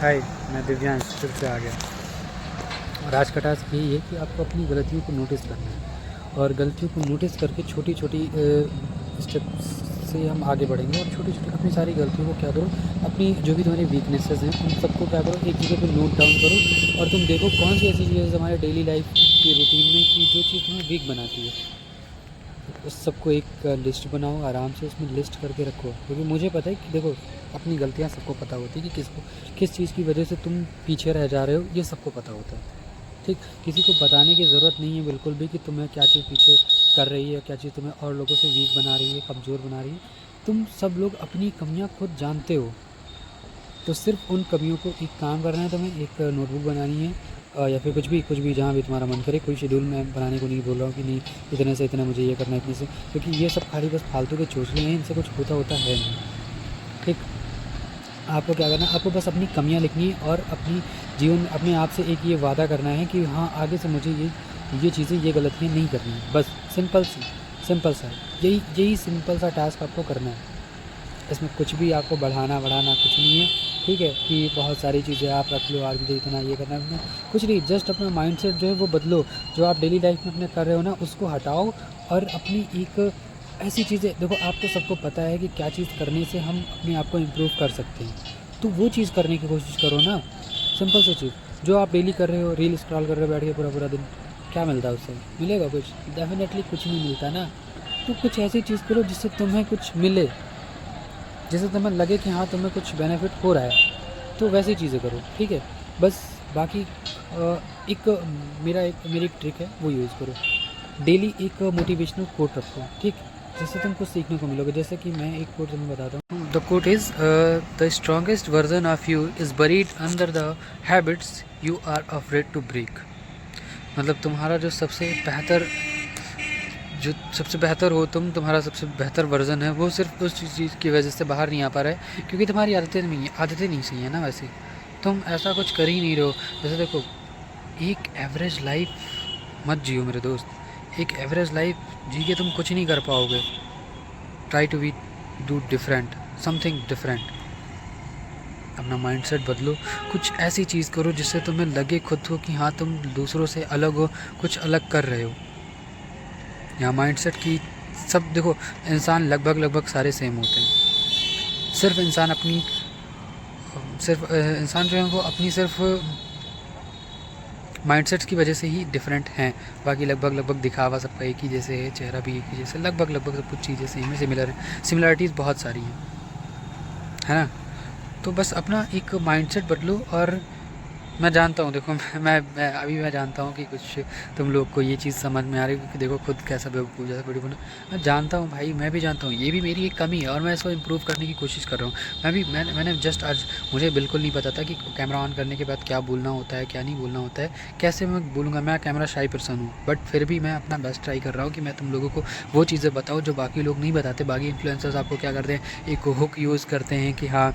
हाय, मैं दिव्यांश फिर से आ गया। और आज का टास्क यही है कि आपको अपनी गलतियों को नोटिस करना है और गलतियों को नोटिस करके छोटी छोटी स्टेप्स से हम आगे बढ़ेंगे। और छोटी छोटी अपनी सारी गलतियों को क्या करो, अपनी जो भी तुम्हारी वीकनेसेस हैं उन सबको क्या करो, एक जगह पे नोट डाउन करो और तुम देखो कौन सी ऐसी चीज़ें हमारे डेली लाइफ की रूटीन में कि जो चीज़ तुम्हें वीक बनाती है। उस सबको एक लिस्ट बनाओ, आराम से उसमें लिस्ट करके रखो। क्योंकि मुझे पता है कि देखो, अपनी गलतियाँ सबको पता होती है कि किस चीज़ की वजह से तुम पीछे रह जा रहे हो, ये सबको पता होता है। ठीक, किसी को बताने की ज़रूरत नहीं है बिल्कुल भी कि तुम्हें क्या चीज़ पीछे कर रही है, क्या चीज़ तुम्हें और लोगों से वीक बना रही है, कमज़ोर बना रही है। तुम सब लोग अपनी कमियाँ खुद जानते हो। तो सिर्फ उन कमियों को एक काम करना है, तुम्हें एक नोटबुक बनानी है या फिर कुछ भी जहाँ भी तुम्हारा मन करे। कोई शेड्यूल मैं बनाने को नहीं बोल रहा हूँ कि नहीं इतने से इतना मुझे ये करना है, इतने से, क्योंकि ये सब खाली बस फालतू के चोचले हैं, इनसे कुछ होता है नहीं। ठीक, आपको क्या करना है, आपको बस अपनी कमियां लिखनी है और अपनी जीवन में अपने आप से एक ये वादा करना है कि हाँ, आगे से मुझे ये चीज़ें, ये गलतियाँ नहीं करनी है। बस सिंपल सा यही सिंपल सा टास्क आपको करना है। इसमें कुछ भी आपको बढ़ाना कुछ नहीं है। ठीक है कि बहुत सारी चीज़ें आप रख लो, आज मुझे इतना ये करना है, कुछ नहीं। जस्ट अपना माइंडसेट जो है वो बदलो। जो आप डेली लाइफ में अपने कर रहे हो ना, उसको हटाओ और अपनी एक ऐसी चीज़ें देखो, आपको सबको पता है कि क्या चीज़ करने से हम अपने आप को इम्प्रूव कर सकते हैं, तो वो चीज़ करने की कोशिश करो ना। सिंपल सी चीज़ जो आप डेली कर रहे हो, रील स्क्रॉल कर रहे हो बैठ के पूरा पूरा दिन, क्या मिलता है उससे? मिलेगा कुछ? डेफिनेटली कुछ नहीं मिलता ना। तो कुछ ऐसी चीज़ करो जिससे तुम्हें कुछ मिले, जिससे तुम्हें लगे कि हाँ, तुम्हें कुछ बेनिफिट हो रहा है, तो वैसी चीज़ें करो। ठीक है, बस बाकी मेरी एक ट्रिक है, वो यूज़ करो। डेली एक मोटिवेशनल कोट रखो। ठीक, जिससे तुम कुछ सीखने को मिलोगे। जैसे कि मैं एक कोट तुम्हें बताता हूँ। The quote is the strongest version of you is buried under the habits you are afraid to break. मतलब जो सबसे बेहतर हो तुम, तुम्हारा सबसे बेहतर वर्जन है, वो सिर्फ उस चीज़ की वजह से बाहर नहीं आ पा रहा है क्योंकि तुम्हारी आदतें नहीं सही है ना। वैसे तुम ऐसा कुछ कर ही नहीं रहे हो। जैसे देखो, एक एवरेज लाइफ मत जियो मेरे दोस्त। एक एवरेज लाइफ जी के तुम कुछ नहीं कर पाओगे। Try to be do different, something different. अपना माइंडसेट बदलो, कुछ ऐसी चीज़ करो जिससे तुम्हें लगे खुद को कि हाँ, तुम दूसरों से अलग हो, कुछ अलग कर रहे हो। यहाँ माइंडसेट की सब देखो, इंसान लगभग सारे सेम होते हैं। सिर्फ इंसान जो है वो अपनी सिर्फ माइंडसेट्स की वजह से ही डिफरेंट हैं। बाकी लगभग दिखावा सबका एक ही जैसे है, चेहरा भी एक ही जैसे, लगभग सब कुछ चीज़ें सेम है, सिमिलरिटीज़ बहुत सारी हैं, है ना। तो बस अपना एक माइंडसेट बदलो। और मैं जानता हूँ, देखो मैं जानता हूँ कि कुछ तुम लोग को ये चीज़ समझ में आ रही है कि देखो खुद कैसा बेवकूफ़ जैसा वीडियो बना। मैं जानता हूँ भाई, मैं भी जानता हूँ, ये भी मेरी एक कमी है और मैं इसको इम्प्रूव करने की कोशिश कर रहा हूँ। मैंने जस्ट आज, मुझे बिल्कुल नहीं पता था कि कैमरा ऑन करने के बाद क्या बोलना होता है, क्या नहीं बोलना होता है, कैसे मैं बोलूँगा। मैं कैमरा शाई पर्सन हूँ, बट फिर भी मैं अपना बेस्ट ट्राई कर रहा हूँ कि मैं तुम लोगों को वो चीज़ें बताऊँ जो बाकी लोग नहीं बताते। बाकी इन्फ्लुएंसर्स आपको क्या करते हैं, एक हुक यूज़ करते हैं कि हाँ,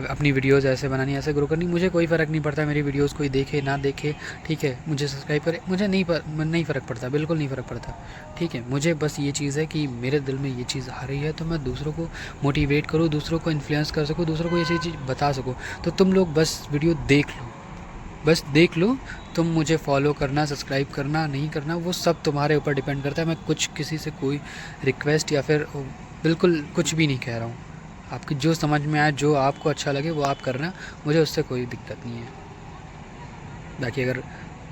अपनी वीडियोस ऐसे बनानी, ऐसे ग्रो करनी। मुझे कोई फ़र्क नहीं पड़ता मेरी वीडियोस कोई देखे ना देखे। ठीक है, मुझे सब्सक्राइब करे, मुझे नहीं फ़र्क पड़ता, बिल्कुल नहीं फ़र्क पड़ता। ठीक है, मुझे बस ये चीज़ है कि मेरे दिल में ये चीज़ आ रही है तो मैं दूसरों को मोटिवेट करूँ, दूसरों को इन्फ्लुएंस कर सकूँ, दूसरों को ये चीज़ बता सकूँ। तो तुम लोग बस वीडियो देख लो। तुम मुझे फॉलो करना, सब्सक्राइब करना, नहीं करना, वो सब तुम्हारे ऊपर डिपेंड करता है। मैं कुछ किसी से कोई रिक्वेस्ट या फिर बिल्कुल कुछ भी नहीं कह रहा हूँ। आपकी जो समझ में आए, जो आपको अच्छा लगे वो आप करना, मुझे उससे कोई दिक्कत नहीं है। बाकी अगर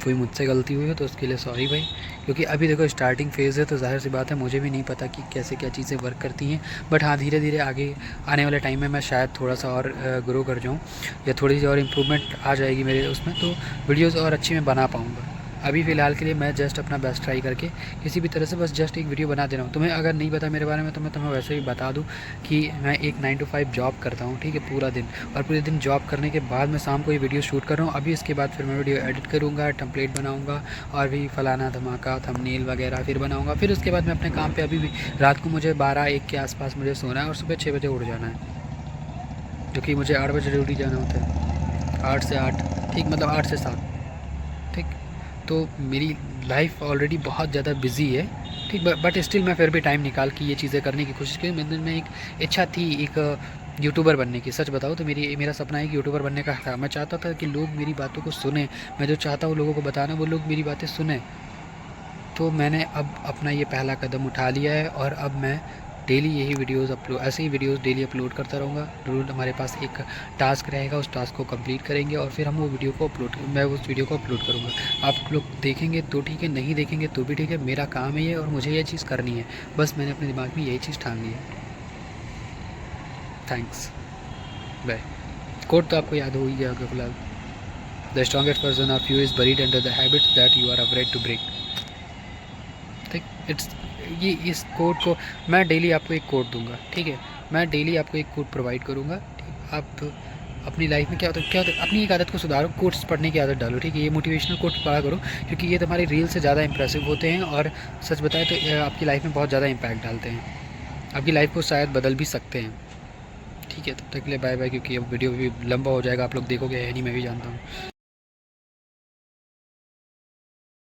कोई मुझसे गलती हुई हो तो उसके लिए सॉरी भाई, क्योंकि अभी देखो स्टार्टिंग फेज़ है तो ज़ाहिर सी बात है, मुझे भी नहीं पता कि कैसे क्या चीज़ें वर्क करती हैं। बट हाँ, धीरे धीरे आगे आने वाले टाइम में मैं शायद थोड़ा सा और ग्रो कर जाऊँ या थोड़ी सी और इम्प्रूवमेंट आ जाएगी मेरे उसमें, तो वीडियोज़ और अच्छी मैं बना पाऊँगा। अभी फ़िलहाल के लिए मैं जस्ट अपना बेस्ट ट्राई करके किसी भी तरह से बस जस्ट एक वीडियो बना दे रहा हूँ। तुम्हें अगर नहीं पता मेरे बारे में तो मैं तुम्हें वैसे भी बता दूँ कि मैं एक 9 to 5 जॉब करता हूँ। ठीक है, पूरा दिन, और पूरे दिन जॉब करने के बाद मैं शाम को ये वीडियो शूट कर रहा हूँ। अभी इसके बाद फिर मैं वीडियो एडिट करूँगा, टेम्पलेट बनाऊँगा और भी फलाना धमाका थंबनेल वगैरह फिर बनाऊँगा। फिर उसके बाद मैं अपने काम पे, अभी भी रात को मुझे 12-1 के आसपास मुझे सोना है और सुबह 6 बजे उठ जाना है, क्योंकि मुझे 8 बजे ड्यूटी जाना होता है। 8 से 8, ठीक, मतलब 8 से 7। ठीक, तो मेरी लाइफ ऑलरेडी बहुत ज़्यादा बिजी है। ठीक, बट स्टिल मैं फिर भी टाइम निकाल के ये चीज़ें करने की कोशिश की। मेरे दिल में एक इच्छा थी, एक यूट्यूबर बनने की। सच बताओ तो मेरा सपना है कि यूट्यूबर बनने का था। मैं चाहता था कि लोग मेरी बातों को सुने, मैं जो चाहता हूँ लोगों को बताना वो लोग मेरी बातें सुने। तो मैंने अब अपना ये पहला कदम उठा लिया है और अब मैं डेली यही वीडियोस अपलोड, ऐसे ही वीडियोस डेली अपलोड करता रहूँगा। रोज़ हमारे पास एक टास्क रहेगा, उस टास्क को कंप्लीट करेंगे और फिर हम वो वीडियो को मैं उस वीडियो को अपलोड करूँगा। आप लोग देखेंगे तो ठीक है, नहीं देखेंगे तो भी ठीक है, मेरा काम है ये और मुझे ये चीज़ करनी है। बस मैंने अपने दिमाग में यही चीज़ ठान ली है। Thanks, bye. कोट तो आपको याद हो ही गया होगा फिलहाल। The strongest person of you is buried under the habits that you are afraid to break. ठीक, इट्स ये इस कोड को मैं डेली आपको एक कोड दूंगा, ठीक है। मैं डेली आपको एक कोड प्रोवाइड करूंगा, ठीक। आप अपनी लाइफ में क्या होता है अपनी एक आदत को सुधारो, कोट्स पढ़ने की आदत डालो, ठीक है। ये मोटिवेशनल कोट्स पढ़ा करो क्योंकि ये तुम्हारी रील से ज़्यादा इंप्रेसिव होते हैं और सच बताएं तो ये आपकी लाइफ में बहुत ज़्यादा इम्पैक्ट डालते हैं, आपकी लाइफ को शायद बदल भी सकते हैं। ठीक है, तब तक के लिए बाय बाय, क्योंकि अब वीडियो भी लंबा हो जाएगा, आप लोग देखोगे है नहीं, मैं भी जानता हूँ।